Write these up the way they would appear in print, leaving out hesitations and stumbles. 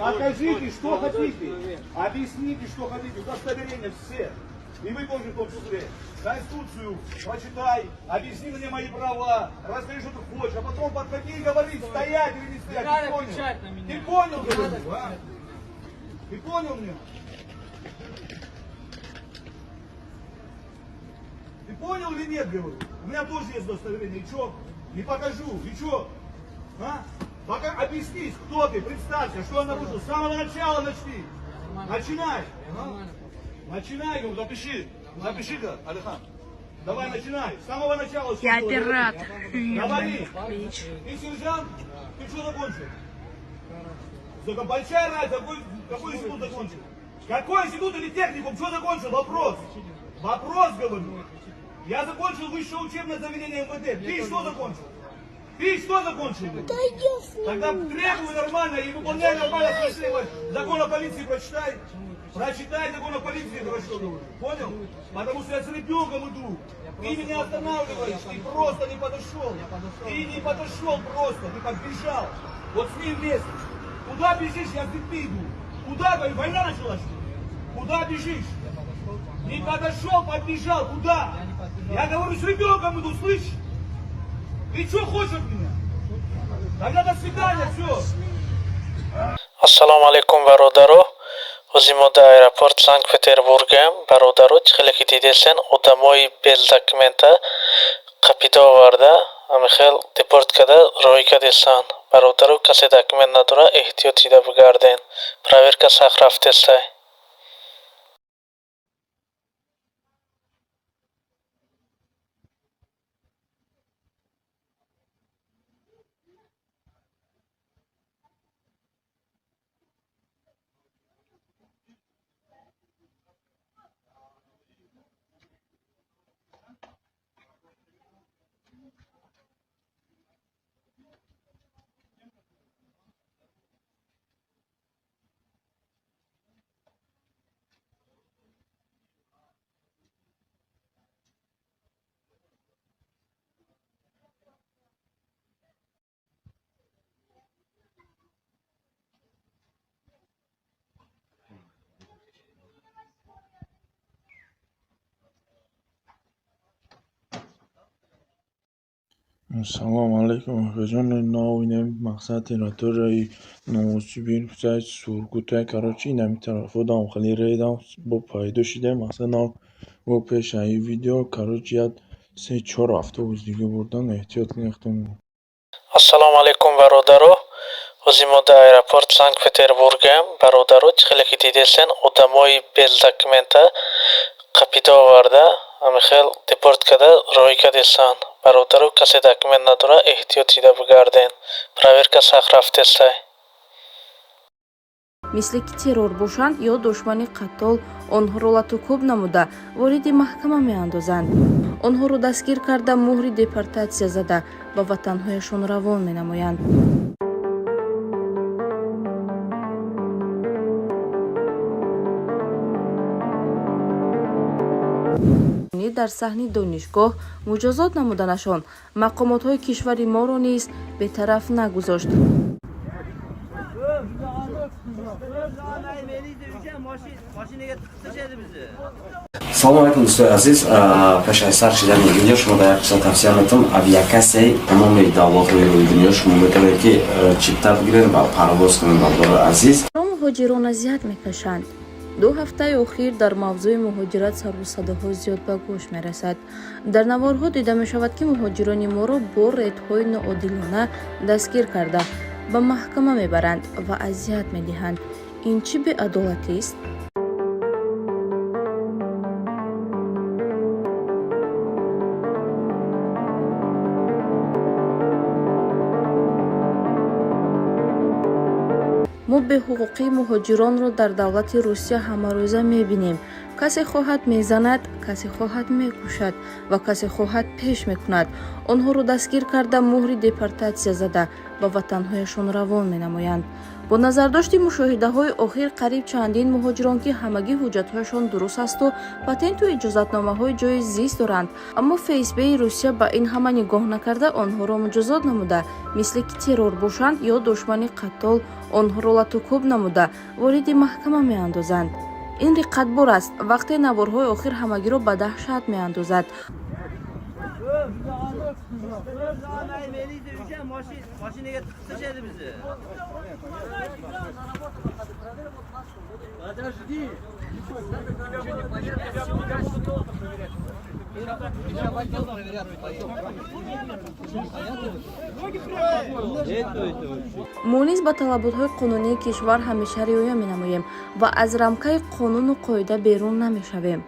Покажите, что хотите. Объясните, что хотите. Удостоверение все. И вы тоже в том числе. Конституцию прочитай, объясни мне мои права, расскажи, что ты хочешь, а потом подходи и говори, стоять или не стоять. Ты понял? Ты понял, говорю, а? Ты понял меня? Ты понял или нет, говорю? У меня тоже есть удостоверение. И что? Не покажу. И что? А? Пока объяснись, кто ты, представься, что я нарушил. С самого начала начни. Начинай. А? Начинай, говорю, запиши. Запиши-ка, Алихан. Давай, начинай. С самого начала. Я оператор. Говори. Ты сержант? Ты что закончил? Только большая разница, какой институт закончил? Какой институт или техникум? Что закончил? Вопрос. Вопрос, говорю. Я закончил высшее учебное заведение МВД. Ты что закончил? Ты что закончил? Тогда требуй нормально и выполняй нормально. Закон о полиции прочитай. Прочитай закон о полиции, давай что говорю. Понял? Потому что я с ребенком иду. Ты меня останавливаешь, ты просто не подошел. Ты не подошел просто, ты подбежал. Вот с ним вместе. Куда бежишь, я с детьми иду. Куда, говорю, война началась? Куда бежишь? Не подошел, подбежал, куда? Я говорю, с ребенком иду, слышишь? Ты что хочешь от меня? Тогда до свидания, все. Ассаламу алейкум, бародаро. O'zim در aeroport Sankt Peterburgam, برادرو چخیلی که دیدیسن odamoi bez dokumenta qapida ovarda amixel deport kada ro'y kadisan. برادرو کسی دکمنت نداره احتیاط چیده بگردین. Проверка сахаров тестай. Assalomu alaykum akajon. Новый мақсад иратори намозчибин писать сургутай короче инами тарафодам хали рейдам бо пайдо шиде масана бо пешаи видео короче яд 3-4 автобус дига бурдан эҳтиёт нехтам. Ассаламу алейкум, бародаро. O'zim در aeroport Sankt Peterburgam, бародаро چخیلی که دیدیسن odamoi bez dokumenta qapida ovarda amixel deport kada ro'y kadisan. برادرو کسی دکمنت نداره احتیاط چیده بگردین. Проверка сахаров тестай. мисли ки террор бошанд ё душмани қаттол онҳоро латукӯб намуда вориди маҳкама меандозанд. онҳоро дастгир карда муҳри депортатсия зада ба ватанҳояшон равон менамоянд. дар саҳни донишгоҳ муҷозот намуданашон мақомотҳои кишвари моро низ бетараф нагузошт. Салом алейкум дӯстои азиз. Пеши аз сар шидани видео шумо дар як қисм тавсия метавонам авиакасияи тамоми давлатҳои рӯи дунё шумо метавонед ки чипта бигиред ва парвоз кунед. Бардори азиз, муҳоҷирон азият мекашанд. 2 ҳафтаи охир дар мавзӯи муҳоҷират сару садоҳо зиёд ба гӯш мерасад. дар наворҳо дида мешавад ки муҳоҷирони моро бо редҳои ноодилона дастгир карда ба маҳкама мебаранд ва азият медиҳанд. ин чӣ беадолатист? мо беҳуқуқии муҳоҷиронро дар давлати Русия ҳамарӯза мебинем. касе хоҳад мезанад, касе хоҳад мекушад ва касе хоҳад пеш мекунад. онҳоро дастгир карда муҳри депортатсия зада ба ватанҳояшон равон менамоянд. бо назардошти мушоҳидаҳои охир қариб чандин муҳоҷирон ки ҳамагӣ ҳуҷҷатҳояшон дуруст асту патенту иҷозатномаҳои ҷои зист доранд, аммо ФСБ-и Русия ба ин ҳама нигоҳ накарда онҳоро муҷозот намуда, мисле ки террор бошанд ё душмани қаттол онҳоро латукӯб намуда вориди маҳкама меандозанд. ин риққатбор аст, вақте наворҳои охир ҳамагиро ба даҳшат меандозад. мо низ ба талаботҳои қонунии кишвар ҳамеша риоя менамоем ва аз рамкаи қонуну қоида берун намешавем.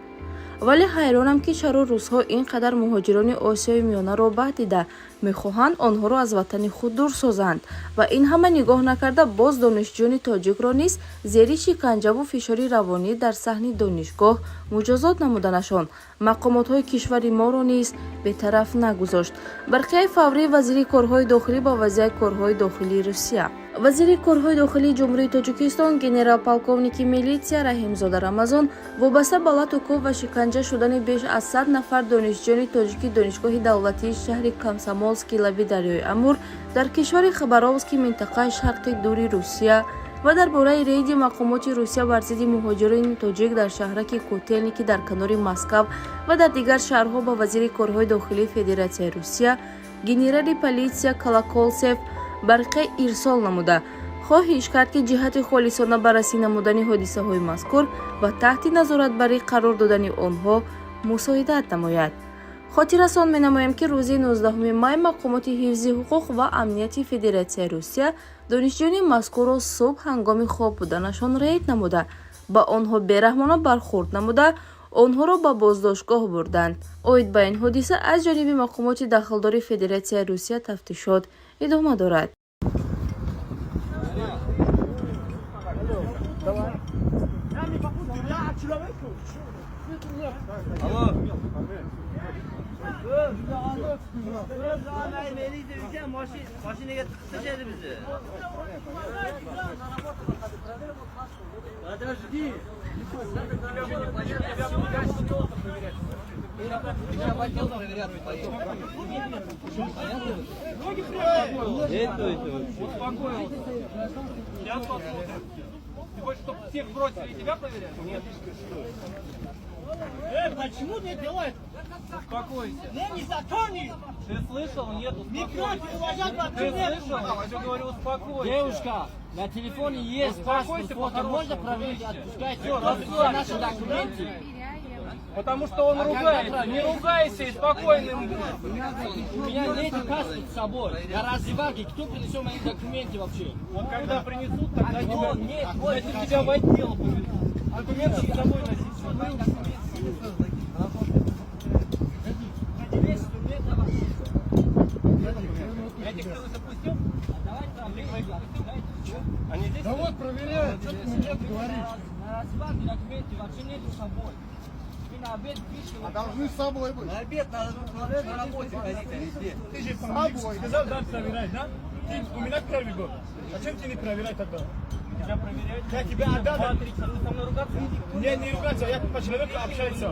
вале ҳайронам ки чаро русҳо ин қадар муҳоҷирони осиёи миёнаро баъд дида мехоҳанд онҳоро аз ватани худ дур созанд ва ин ҳама нигоҳ накарда боз донишҷӯёни тоҷикро низ зери шиканҷаву фишори равонӣ дар саҳни донишгоҳ муҷозот намуданашон мақомотҳои кишвари моро низ бетараф нагузошт. барқияи фаврии вазири корҳои дохилӣ ба вазияи корҳои дохилии Русия. вазири корҳои дохилии ҷумҳурии Тоҷикистон генерал-полковники милитсия Раҳимзода Рамазон вобаста ба латукӯб ва шиканҷа шудани беш аз 100 нафар донишҷӯёни тоҷики донишгоҳи давлатии шаҳри Комсомольский лаби дарёи Амур дар кишвари Хабаровский минтақаи шарқи дури Русия ва дар бораи рейди мақомоти Русия бар зидди муҳоҷирони тоҷик дар шаҳраки Котелники дар канори Москав ва дар дигар шаҳрҳо ба вазири корҳои дохилии Федератсияи Русия генерали политсия Колоколсев барқе ирсол намуда хоҳиш кард ки ҷиҳати холисона баррасӣ намудани ҳодисаҳои мазкур ва таҳти назоратбарӣ қарор додани онҳо мусоидат намояд. хотиррасон менамоем ки рӯзи 19 май мақомоти ҳифзи ҳуқуқ ва амнияти Федератсияи Русия донишҷӯёни мазкурро субҳ ҳангоми хоб буданашон рейд намуда ба онҳо бераҳмона бархӯрд намуда онҳоро ба боздоштгоҳ бурданд. оид ба ин ҳодиса аз ҷониби мақомоти дахлдори Федератсияи Русия тафтишот идома дорад. Ты хочешь, чтобы всех бросили и тебя проверять? Нет. Почему не делает? Успокойся. Не, незаконный! Ты слышал? Нет, Не успокойся. против, уважать Ты слышал? Я тебе говорю, успокойся. Девушка, на телефоне есть паспорт, Успокойся, фото, можно по-хорошему, проверить, слышите? отпускайте Всё, наши документы. Потому что он ругается. Не ругайся и спокойным будь. У меня нет паспорта с собой. Я раздевалке, кто принесет мои документы вообще? Вот когда принесут, тогда тебя, нет, значит, тебя в отдел повезут. Документы с собой носить. Этих ты запустил? Они здесь? Да вот проверяют, что ты мне говоришь. На раздевалке документы вообще нет с собой. Вы на обед пишете. А должны с собой быть. На обед надо на работе ходить, а не здесь. Ты же С собой. сказал, да, проверять, да? Ты у меня первый год. Зачем тебе не проверять тогда? Тебя проверяют? Я тебя отдал. 2-3 часа. Ты со мной ругаться? Не ругаться, я по человеку общаюсь.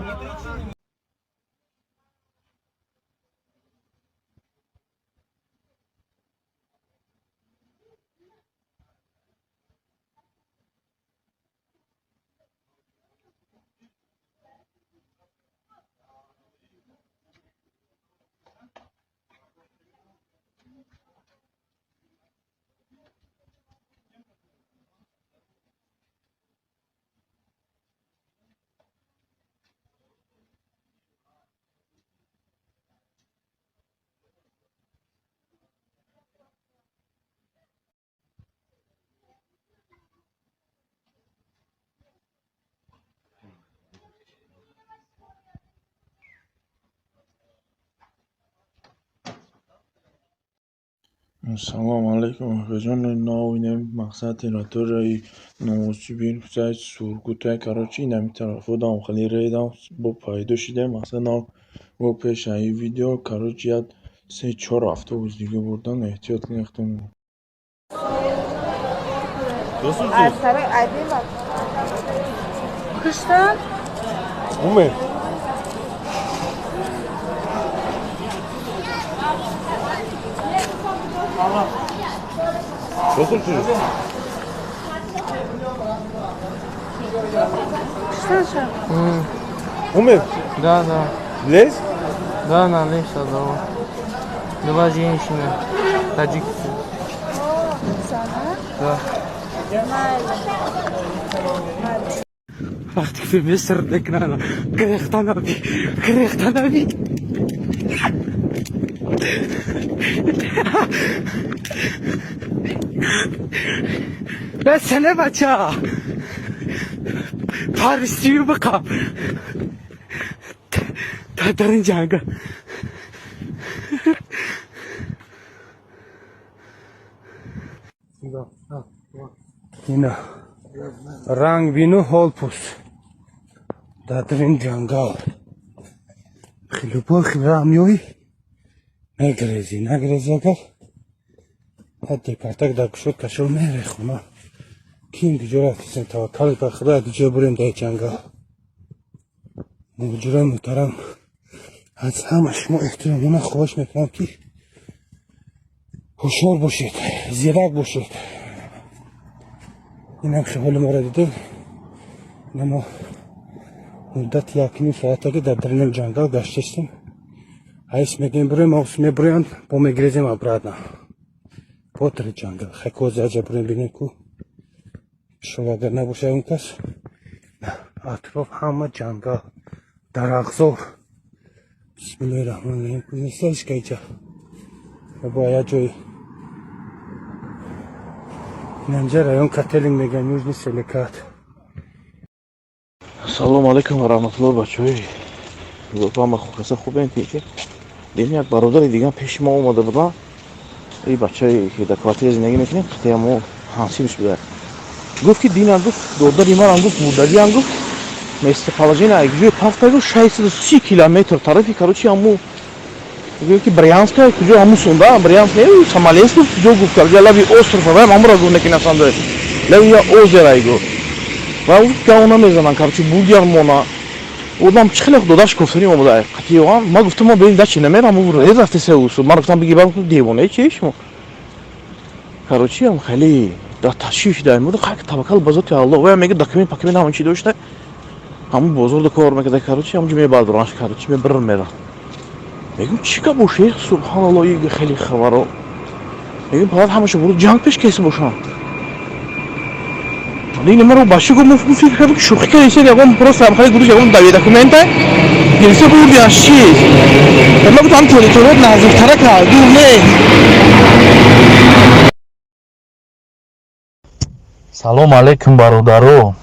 Assalomu alaykum akajon. Novinam maqsadi ратураи намозчубин кусай сургутай карочи инами тарафо дам хали рейдам бо пайдо шиде масана бо пешаи видео карочи яд 3-4 автобус дига бурдан эҳтиёт нехтам. Kıştan Умер. Nasıl çocuk? Умер? Да, да. Лез? Да, на лес одного. Два женщины. Таджикцы. Да. وقتی که مصر دکنانا کریختانابی بسنه بچه پارستیو بقا تا در این جنگا اینا رنگ بینو هول پوست در این جنگل خیلی با خیلی رامیوی نگریزی اگر حتی پرتک در کشود کشول میره خونه کیم گجورت کسیم توکل پر خدا گجور بریم در جنگل مجرم محترم از همه شما احترامونه خواهش میکنم که هوشیار باشید زیرک باشید این هم حال ما را دیدیم ما مدت یکی ساعته که در درون جنگل گشتیم ایس میگیم بریم اوس میبریم با میگریزیم ابرادنا پاتر جنگل خکوز اجا بریم بینیم کو شو اگر نباشه اون کس نه اطراف همه جنگل درخزار بسم الله الرحمن الرحیم نیستش که ایجا باید جوی اینجا رایون کتلینگ میگن یوزنی سلیکات салом алейкум ва раҳматуллоҳи бачаҳои ва хоса хубем ки дем як бародари дигар пеши мо омада буданд ин бачаи ки дар квартира зиндагӣ мекунем хатая мо ҳамсинш будем гуфт ки динам гуфт додари манам гуфт мудариам гуфт местоположение ҷои пафта гуфт 630 километр тарафи короче аму гуфт ки брянска куҷо аму сонда брянск смоленск гуфт куҷо гуфт ки лаби остров аваем амуро гуфт накинасан дорем лаби я озерай гуфт ва гавна мезанан короче бургиан мона одам чӣ хеле додаш гуфтани омада қатиёан ма гуфтам ма бери дачи намерам рез рафте сеусу ман гуфтам биги бару девонаи чи шумо короче ам хеле да ташвиш даем буд хак таваккал ба зоти аллоҳ ва мега документ пакмент ҳамон чи дошта ҳамон бозорда кор мекарда короче ҳамҷо мебардоранш короче мебирр мера мегум чӣ ка боше субҳаналлоҳ ин хеле хабаро мегум фақат ҳамаша буру ҷанг пеш кеси бошанд این مرا باشه گفتم فکر کردم که شوخی کردی چه یکم پروسه هم خیلی گروش یکم داوی دکومنت گرسه بودی اشی اما گفتم تولید نزدیک تر کرد دور نه салом алейкум бародаро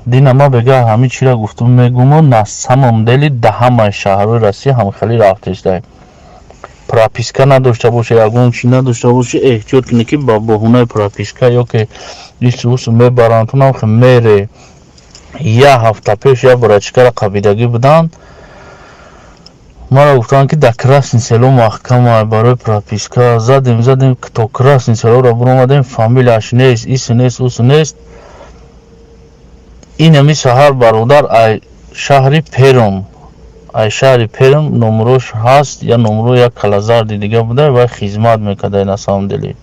дина ма бега ҳами чира гуфтум мегумо на самом деле да ҳамаи шаҳрҳои россия ҳамхеле рафтештай прописка надошта боше ягон чи надошта боше эҳтиёт кунӣ ки ба боҳунаи прописка ё ки исусу мебаранд тунам ки мере як ҳафта пеш як борачкара қабидагӣ буданд мара гуфтанд ки дар красни село маҳкама барои прописка задем то красни селоро буромадем фамилияш нест ису нест усу нест инами шаҳар бародар ай шаҳри перм номерош ҳаст я номеро як калазарди дига буда ва хизмат мекарда на самом деле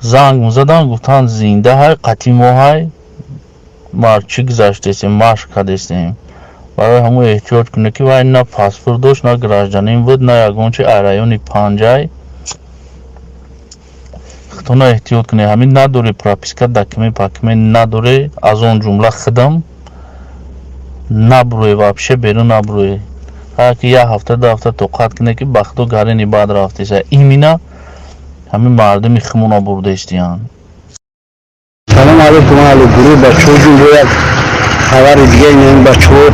занг мезаданд гуфтанд зинда ҳай қатъи мо ҳай мар чӣ гузаштесем машқ кардестем барои ҳамон эҳтиёт кунӣ ки вай на паспорт дошт на гражданин буд на ягон чи ай райони панҷай то на эҳтиёт кунӣ ҳамин надоре прописка документ пакмент надоре аз он ҷумла хидам набурӯе вообще берун набурӯе ҳаки як ҳафта ду ҳафта тоқат кунӣ ки ба худо гарини баъд рафтеса имина ҳамин мардуми химона бурдестиянд салом алейкум аҳли гурӯҳ бачаҳо ҷун бо як хабари дигаи ин бачаҳо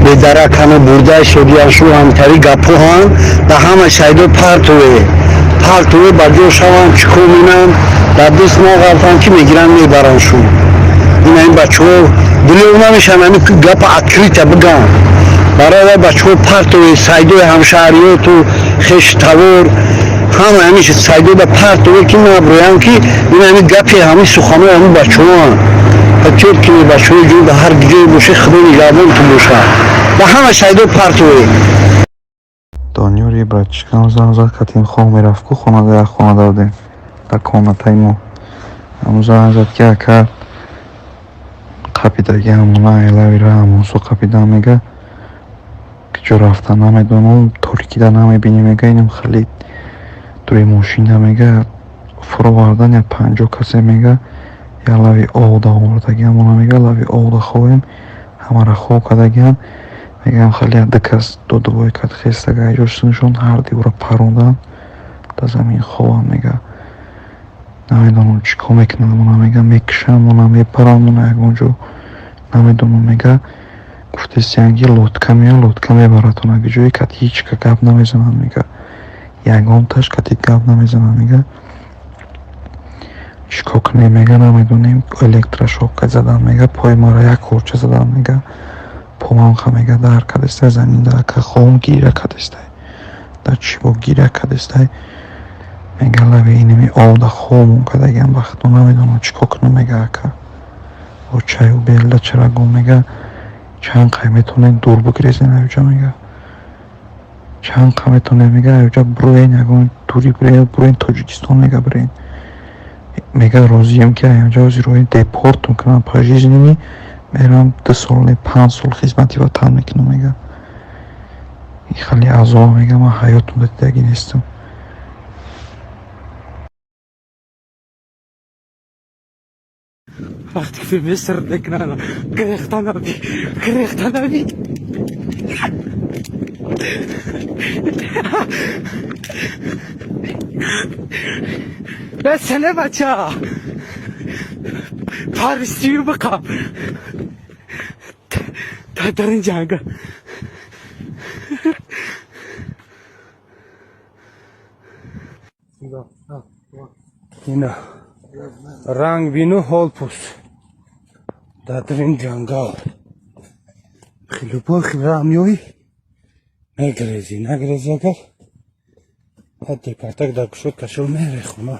бедаракану бурда шудияшу ҳамтари гапоҳан ба ҳама шайдо партове ба ҷо шаванд чикор менанд дар дӯст моғафтанд ки мегиранд мебараншу ина ин бачаҳо дилёв намешанд ҳамин гапа открита биган барои бачаҳо партове сайдои ҳамшаҳриёту хештавор ҳама ҳамин сайдода партове ки наброям ки ин ҳамин гапи ҳамин суханои ҳамин бачаҳоам ҳатёр ки бачаҳои ҷо дар ҳар ҷое боша худо нигаҳбонтон боша ба ҳама сайдо партове دانیور یه بچه‌کم زن زد که تیم خواه میرفت که خانه بودیم در کانتای ما همون زن زد که اکر قپیدگی همونه ایلاوی را همون سو قپیده میگه که جو رفتن نمیدونم ترکیده نمیبینی میگه اینم خیلی توی ماشین میگه فرو بردن یا 50 کسی میگه یا لوی آوده آوردگی همونه میگه لوی آوده خویم همه را خواه کدگی میگم خیلی دکست دو بای کت خیستگه ایجاشتنشون هر دیو را پروندن در زمین خواه میگه نمیدونم چی که میکنه میگه میکشم میپرم یکونجو نمیدونم میگه گفته سینگی لطکه میبراتون اگه جوی کت هیچ که گب نمیزنن میگه یکم تش کتید گب نمیزنن میگه چیکار کنی میگه نمیدونیم الکترشوک زدن میگه پای ما را یک خورچه زدن میگه پومام میگه در کدسته زمین در که خوام گیره کدسته در چی با گیره کدسته میگه لبه اینمی آو در خوامون کدگم وقتو نمیدونم چیکار کنم میگه که با چای و بیلده چرا گم میگه چند قیمتونه دور بگریزین اوجا میگه چند قیمتونه میگه اوجا بروین یکون دوری بروین تاجیکستان میگه برین میگه روزیم که اینجا روی دیپورت میکنم پاجیز نمی میرم 2 سال 5 سال خدمتی وطن میکنم میگه این خیلی عذاب میگه من حیاتم دیدگی نیستم وقتی که مصر دکنانا گریختن نبی بسنه بچه پارستیو بقا در این جنگ اینا رنگ بینو هول پوست در این جنگل خیلی با خیلی رامیوی نگریزی اگر حتی پرتک در کشود کشول میره خونه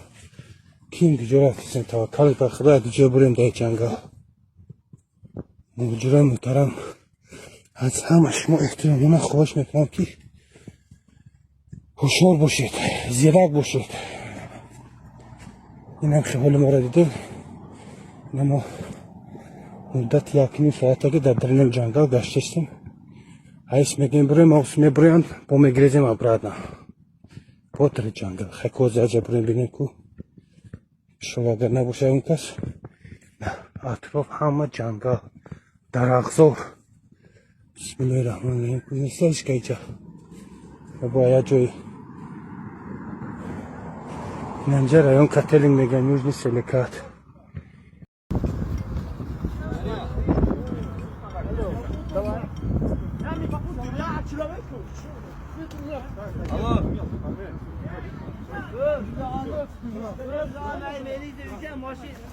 کیم دیجا رفتیسن توکل به خدا دیجا بریم در جنگل مجرم محترم از همه شما احترامونه خواهش میکنم که هوشیار باشید زیرک باشید این هم حال ما را دیدیم ما مدت 1 ساعته که در درون جنگل گشتیم ایس میگیم بریم اوس میبریم با میگریزیم ابرادنا پاتر جنگل خکوز اجا بریم بینیم که شو اگر نباشه اون کس نه اطراف همه جنگل درخزار بسم الله الرحمن الرحیم نیستش که اینجا باید جوی اینجا رایون کتلینگ میگن یوزنی سلیکات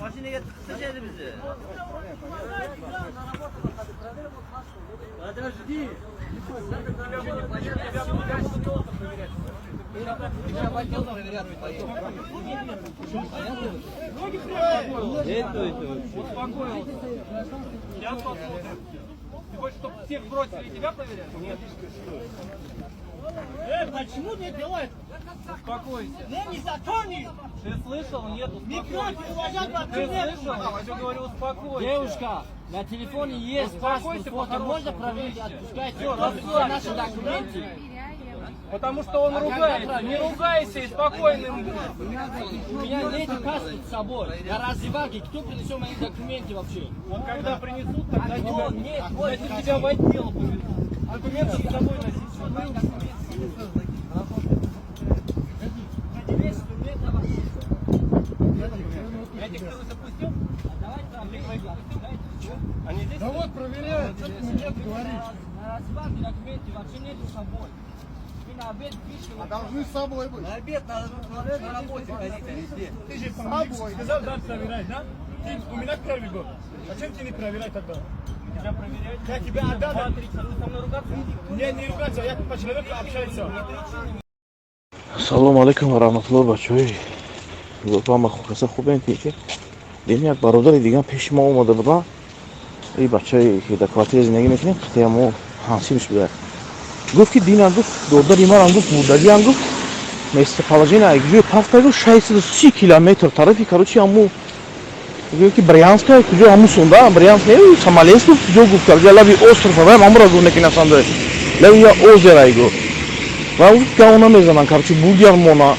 Maşineye tıkıştırdı bizi. Подожди. Успокоился. Сейчас посмотрим. Ты хочешь, чтобы всех бросили тебя проверять? Нет. Почему не делает? Успокойся. Я не законник. Ты слышал? Нет, успокойся. Ты слышал? Я тебе говорю, успокойся. Девушка, на телефоне есть паспорт, фото можно проверить, отпускайте. Все, наши документы. Потому что он ругается. Не ругайся и спокойным будь. У меня нет паспорт с собой. Я раздевалке. Кто принесет мои документы вообще? Вот когда принесут, тогда тебя в отдел повезут. Документы с собой носить. Этих ты запустил? Они здесь? Да вот проверяют, что ты мне говоришь. На раздевалке документы вообще нет с собой. На обед пишешь. А должны с собой быть. На обед надо на работе ходить, а везде. Ты же с собой. Сказал, да, проверять, да? Ты у меня первый год. Зачем тебе не проверять тогда? Тебя проверять? Я тебя отдал. Ты со мной ругаться? Не ругаться, я по человеку общаюсь. салому алейкум ва раҳматуллоҳ бачаҳои ва хулоса хубем ки дем як бародари дигар пеши мо омада буда. И бачаи ки дар квартира зиндагӣ мекунем қитъаи мо ҳамсинш буда. Гуфт ки динам гуфт додари манам гуфт бурдагиам гуфт местоположение айгиҷои пафта гуфт 630 километр тарафи короче ҳаму гуфт ки Брянска куҷо ҳаму сунда Брянск Смоленск гуфт куҷо гуфт короче лави остров ҳамаро гуфт некинасанда лави я озера айго ва гуфт гав намезанам короче бургиармона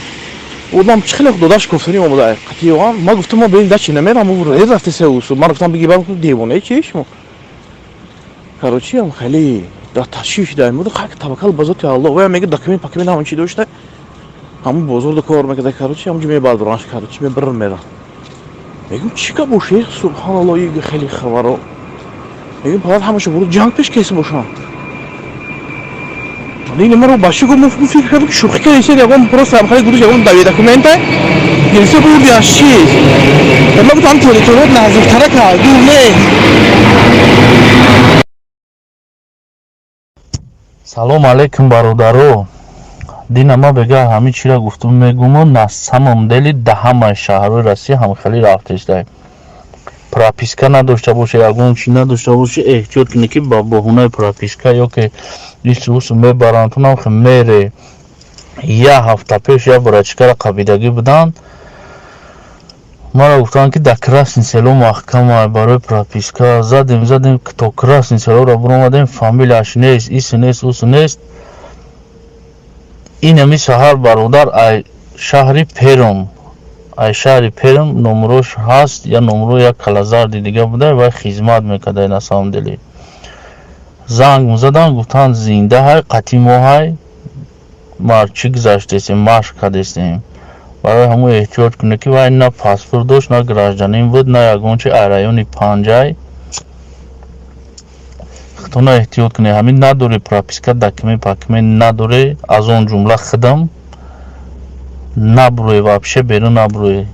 одам чӣ хеле додаш кофтарим омада қатъиён ма гуфтам мо берем дачи намерам рафте се усу ман гуфтам биги барам девонаи чи шумо короче ам хеле дар ташвиш дар муд хак таваккал ба зоти Аллоҳ ва мега документ пакумент ҳамон чи дошта ҳамун бозорда кор мекарда короче ҳамҷо мебардораш короче мебарр мера мегум чӣ ка боше субҳаналлоҳ ига хеле хабаро мегум фақат ҳамаша буру ҷанг пеш кеси бошам ин маро ба шук мо фикр кардам ки шӯхӣ кардем ягон просто ҳамхари гурӯҳ ягон дави документа гирифта бурди аз чиз ма гуфтам телекомот наздиктара кар дур не. салому алейкум бародаро дина ма бега ҳамин чира гуфтум мегумо на самом деле да ҳамаи шаҳрҳои россия ҳамхеле рафтештай прописка надошта боша ягон чи надошта боша эҳтиёт кине ки ба боҳунаи прописка ё ки исусу мебарантунам хе мере як ҳафта пеш як борачкара қабидагӣ будан мара гуфтанд ки да красни село маҳкама барои прописка задем то красни селоро буромадем фамилияш нест ису нест усу нест инами шаҳар бародар ай шаҳри перм номерош ҳаст я номеро як калазарди дига буда ва хизмат мекарда на самом деле занг мезадам гуфтанд зинда ҳай қатъи мо ҳай мар чӣ гузаштесем машқ кардестем барои ҳамо эҳтиёт куне ки вай на паспорт дошт на гражданин буд на ягон чи ай райони панҷай хутона эҳтиёт куне ҳамин надоре прописка документ пакумент надоре аз он ҷумла хидам набурӯе вообще берун набурӯе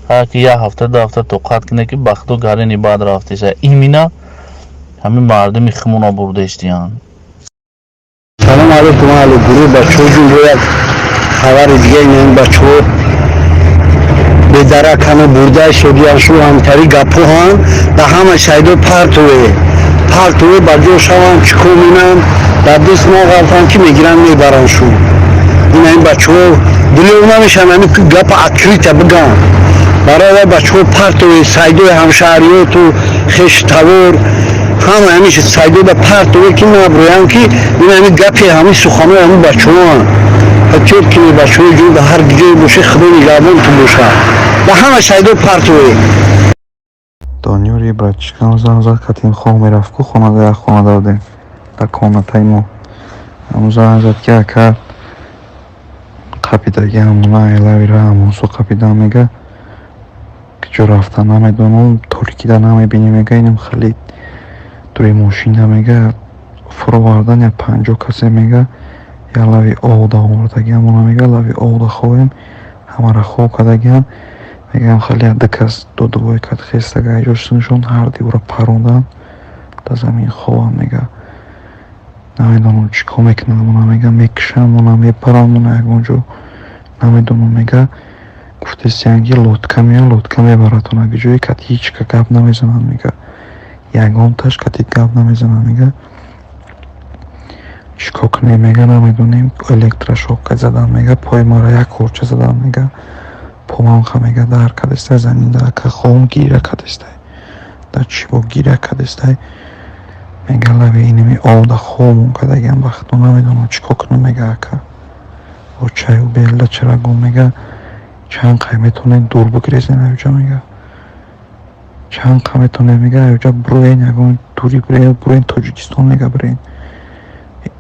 ҳар ки як ҳафта ду ҳафта тоқат куне ки ба худо гарини баъд рафтеса имина ҳамин мардуми химона бурдестиянд. салом алейкум аҳли гурӯҳ бачаҳо ҷумро як хабари дига ин бачаҳо бедаракана бурда шодияшу ҳамтари гапоҳан да ҳама шайдо партове ба ҷо шаванд чикор менам дар дست моғалтан ки мегиранд мебаранд шу ин ин бачаҳо дилёр намешан ами гапа открита биган барои бачаҳо партове сайдои ҳамшаҳриёту хештавор ҳама ҳамиша сайдода партове ки наброям ки ин ами гапи ҳами суханои ҳами бачаҳоан ҳатёт ки бачаҳои ҷо ба ҳар ҷое боше худо нигаҳбон ту боша ба ҳама сайдо партове донёри братишкам зан зад катин хоҳ мерафт ку хонада як хонада будем дар комнатаи мо ҳамун зан зад ки ака қабидаги ҳамуна лавира ҳамонсо қабида мега ки ҷо рафта намедонам торикида намебинӣ мега инам хеле дури мошина мега фуровардан як 50 касе мега я лави овда овардаги ҳамона мега лави овда хоҳем ҳамара хоб кардагиам мегам хеле дикас додувой кад хестага ҷоштуншон ҳар дивора парондан да замин хобам мега намедонам чӣ кор мекунам мона мега мекушам мона мепарам мона ягон ҷо намедонам мега гуфтестиянги лодка меян лодка мебаратон аги ҷое кат ҳичка гап намезананд мега ягон таш кати гап намезананд мега чӣ кор кунем мега намедонем электрошокка задан мега пои мара як хорча задан мега поманха мега дар кадестай занинда ака хоҳам гира кадестай да чӣ бо гира кадестай мега лави инами овда хоҳамон кадагиам бахто намедонам чӣ кор кунам мега ака бо чаю белда чарагон мега чанд қай метонем дур бигирезем аёҷа мега чанд қа метонем мега аёҷа буроен ягон дури буроен тоҷикистон мега бирен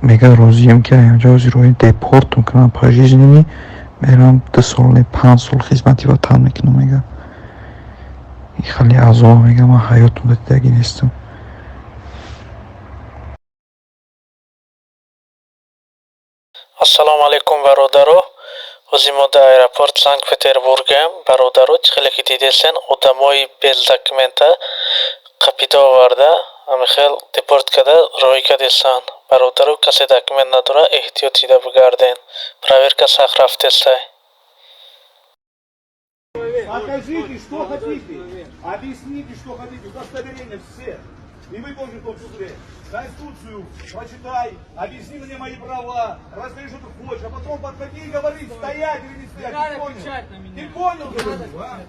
мега розием ки аёҷа озирои депорт мекунам пожизненӣ мерам 2 сол не 5 сол хизмати ватан мекунам мега хеле азоб мега ман ҳаётумда дидаги нестам. ассалому алейкум бародаро ҳозир мо дар аэропорт санкт петербургем бародаро чӣ хеле ки дидесен одамои без документа қапида оварда ҳамихел депорт карда роҳӣ кардестан. Бародару касе документ надора, эҳтиёт ида бигарден. Проверка сахт рафтестай. Покажите, что хотите. Объясните, что хотите. Удостоверения все. И вы тоже в том числе. Конституцию прочитай, объясни мне мои права, расскажи, что ты хочешь, а потом подходи и говори, стоять или не стоять. Ты понял? Ты понял, говорю, а?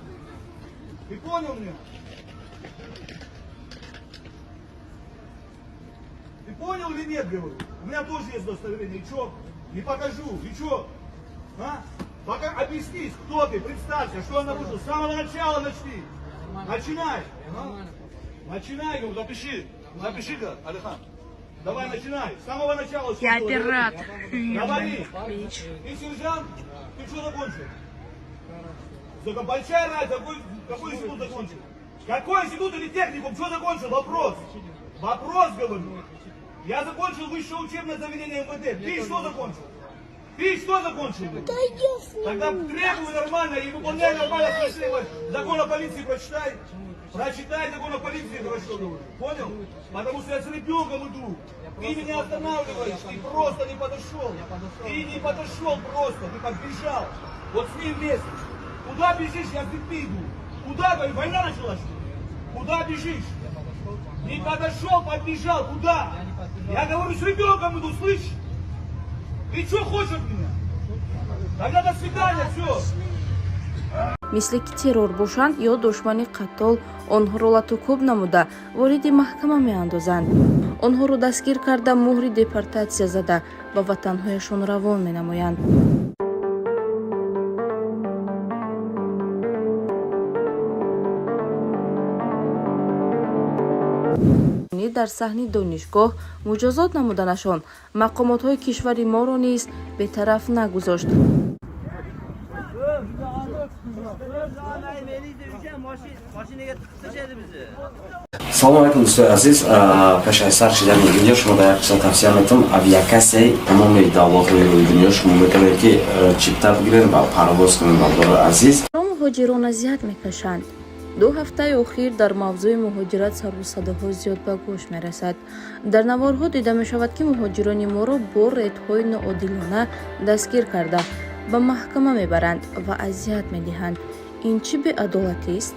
Ты понял меня? Ты понял или нет, говорю? У меня тоже есть удостоверение. И что? Не покажу. И что? А? Пока объяснись, кто ты, представься, что я нарушил. С самого начала начни. Начинай. А? Начинай, говорю, запиши. Запиши-ка, Алихан. Давай, начинай. С самого начала. Я оператор. Говори. Ты сержант? Ты что закончил? Только большая разница, какой институт закончил? Какой институт или техникум? Что закончил? Вопрос. Вопрос, говорю. Я закончил высшее учебное заведение МВД. Ты что закончил? Ты что закончил? Тогда требуй нормально и выполняй нормально. Закон о полиции прочитай. Прочитай закон о полиции, это что говорю. Понял? Потому что я с ребенком иду. Ты меня останавливаешь, ты просто не подошел. Ты не подошел просто, ты подбежал. Вот с ним вместе. Куда бежишь, я в цепи иду. Куда, говорю, война началась? Куда бежишь? Не подошел, подбежал, куда? Я говорю, с ребенком иду, слышишь? Ты что хочешь от меня? Тогда до свидания, все. мисли ки террор бошанд ё душмани қаттол онҳоро латукуб намуда вориди маҳкама меандозанд. онҳоро дастгир карда муҳри депортатсия зада ба ватанҳояшон равон менамоянд. дар саҳни донишгоҳ муҷозот намуданашон мақомотҳои кишвари моро низ бетараф нагузошт. салом алейкум дӯстои азиз, пеш аз сар шидани видео шумо дар як қисат тавсия метавон авиакасияи тамоми давлатҳои рӯи дунё шумо метавонед ки чипта бигиред ва парвоз кунед. Бардори азиз, муҳоҷирон азият мекашанд. 2 ҳафтаи охир дар мавзӯи муҳоҷират сару садоҳо зиёд ба гӯш мерасад. дар наворҳо дида мешавад ки муҳоҷирони моро бо редҳои ноодилона дастгир карда ба маҳкама мебаранд ва азият медиҳанд. ин чӣ беадолатист?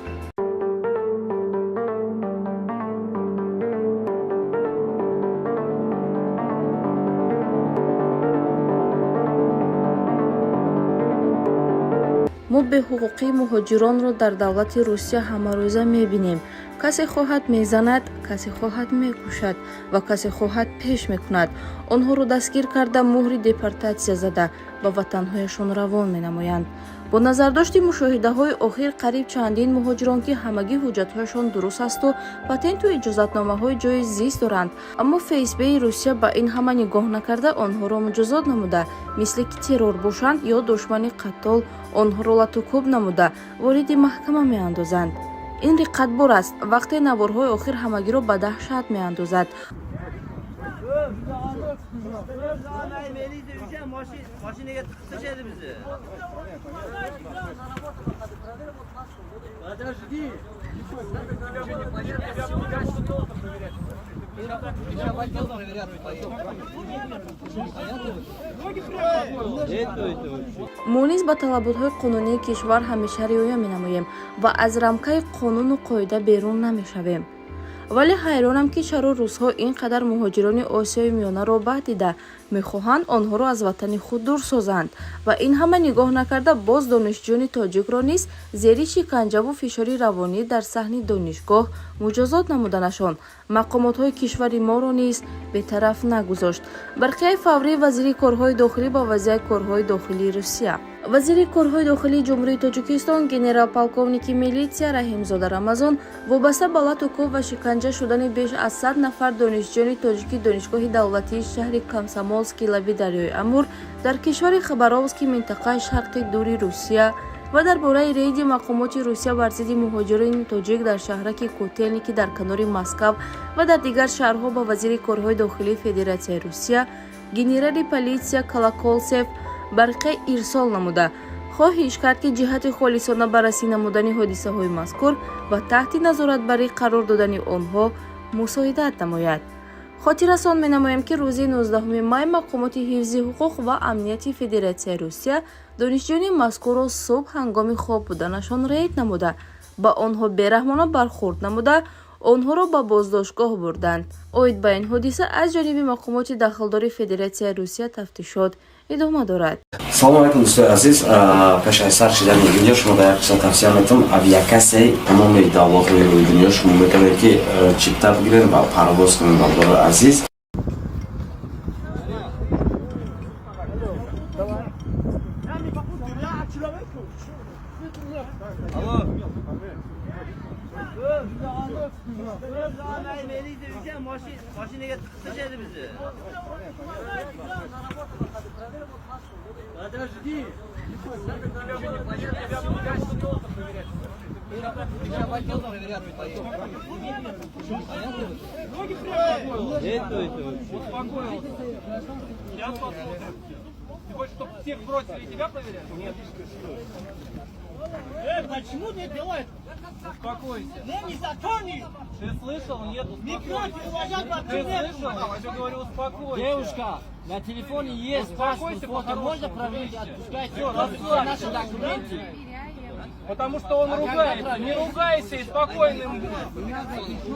мо беҳуқуқии муҳоҷиронро дар давлати русия ҳамарӯза мебинем. касе хоҳад мезанад, касе хоҳад мекушад ва касе хоҳад пеш мекунад. онҳоро дастгир карда муҳри депортатсия зада ба ватанҳояшон равон менамоянд. бо назардошти мушоҳидаҳои охир қариб чандин муҳоҷирон ки ҳамагӣ ҳуҷҷатҳояшон дуруст асту патенту иҷозатномаҳои ҷои зист доранд, аммо ФСБ-и Русия ба ин ҳама нигоҳ накарда онҳоро муҷозот намуда, мисли ки террор бошанд ё душмани қаттол онҳоро латукуб намуда вориди маҳкама меандозанд. ин риққатбор аст. вақте наворҳои охир ҳамагиро ба даҳшат меандозад. мо низ ба талаботҳои қонунии кишвар ҳамеша риоя менамоем ва аз рамкаи қонуну қоида берун намешавем. вале ҳайронам ки чаро русҳо ин қадар муҳоҷирони осиёи миёнаро баъд дида мехоҳанд онҳоро аз ватани худ дур созанд ва ин ҳама нигоҳ накарда боз донишҷӯёни тоҷикро низ зери шиканҷаву фишори равонӣ дар саҳни донишгоҳ муҷозот намуданашон мақомотҳои кишвари моро низ бетараф нагузошт. барқияи фаврӣ вазири корҳои дохилӣ ба вазияи корҳои дохилии Русия. вазири корҳои дохилии ҷумҳурии Тоҷикистон генерал-полковники милитсия Раҳимзода Рамазон вобаста ба латукуб ва шиканҷа шудани беш аз 100 нафар донишҷӯёни тоҷики донишгоҳи давлатии шаҳри Комсомольски лаби дарёи Амур дар кишвари Хабаровски минтақаи шарқи дури Русия ва дар бораи рейди мақомоти Русия бар зидди муҳоҷирони тоҷик дар шаҳраки Котелники дар канори Москав ва дар дигар шаҳрҳо ба вазири корҳои дохилии Федератсияи Русия генерали политсия Колоколсев барқия ирсол намуда хоҳиш кард ки ҷиҳати холисона баррасӣ намудани ҳодисаҳои мазкур ва таҳти назоратбарӣ қарор додани онҳо мусоидат намояд. хотиррасон менамоем ки рӯзи 19 май мақомоти ҳифзи ҳуқуқ ва амнияти Федератсияи Русия донишҷӯёни мазкурро субҳ ҳангоми хоб буданашон рейд намуда, ба онҳо бераҳмона бархӯрд намуда, онҳоро ба боздоштгоҳ бурданд. оид ба ин ҳодиса аз ҷониби мақомоти дахлдори Федератсияи Русия тафтишот идома дорад. салом алейкум дӯстои азиз, пеш аз сар шидани видео шумо дар як қисат тавсия метавонам авиакасияи тамоми давлатҳои рӯи дунё шумо метавонед ки чипта бигиред ва парвоз кунед бардори азиз. Машинаga tiqishadi bizni. Подожди. Успокоился. Сейчас посмотрим. Ты хочешь, чтобы всех бросили и тебя проверяли? Нет. Почему не делает? Успокойся. Незаконный! Ты слышал? Нет, Не успокойся. против, уважать Ты слышал? Я тебе говорю, успокойся. Девушка, на телефоне есть паспорт, фото можно проверить, отпускать, все, наши документы. Потому что он ругается. Не ругайся и спокойным будь. У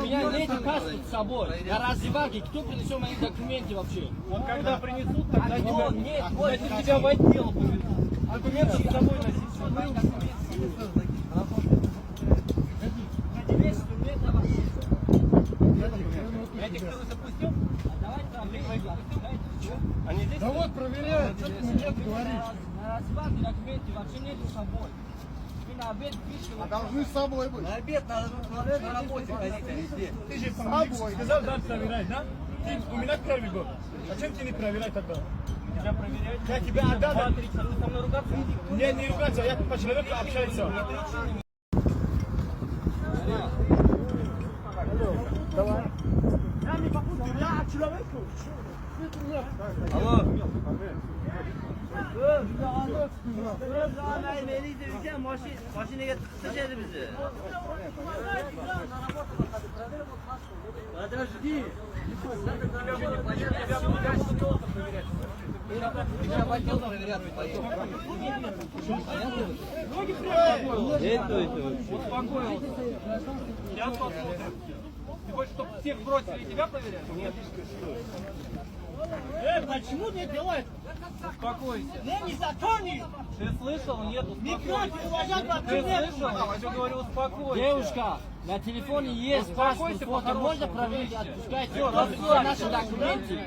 меня нет паспорта с собой. На раздевалке, кто принесет мои документы вообще? Вот когда принесут, тогда тебя, нет, тогда тебя в отдел повезут. Документы с собой носить. Этих ты запустил? Они здесь? Да вот проверяют, что ты мне говоришь. На раздевалке документы вообще нет с собой. Вы на обед пришли. А должны с собой быть. На обед надо на работе ходить, а не здесь. Ты же сказал, да, проверять, да? Ты у меня первый год. Зачем ты не проверяй тогда? Тебя проверяют. Я тебя отдал. 2-3 часа. Ты со мной ругаться? Не ругаться, я по человеку общаюсь. Давай. Я не попутал, я человеку. Алло. Машинаga tiqishadi bizni. Подожди. Тебя в отдел проверять поедем. Успокоился. Сейчас посмотрим. Ты хочешь, чтобы всех бросили и тебя проверяли? Нет. Почему не делает? Успокойся. Незаконный! Ты слышал? Нет, Не успокойся. против, уважать Ты слышал? Я тебе говорю, успокойся. Девушка, на телефоне есть паспорт, Успокойся, фото по-хорошему. можно проверить, отпускать, все, наши документы.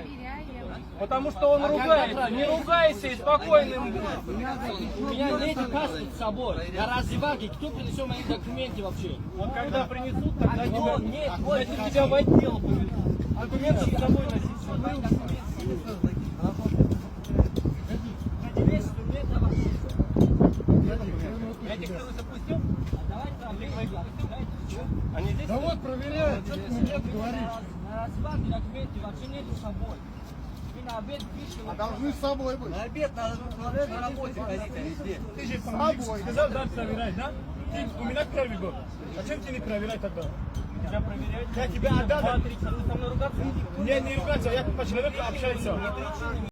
Потому что он ругается. Не ругайся и спокойным будь. У меня нет паспорта с собой. На раздевалке, кто принесет мои документы вообще? Вот когда принесут, тогда тебя, нет, тогда тебя в отдел повезут. Документы с собой носить. Этих ты запустил? Они здесь? Да вот проверяют, что ты мне говоришь. На раздевалке документы вообще нет с собой. Вы на обед пришли. А должны с собой быть. На обед надо на работе ходить, а не здесь. Ты же сказал, да, проверять, да? Ты у меня первый год. Зачем ты не проверяй тогда? Тебя проверяют. Я тебя отдал. 2-3 часа. Ты со мной ругаться? Не ругаться, я по человеку общаюсь.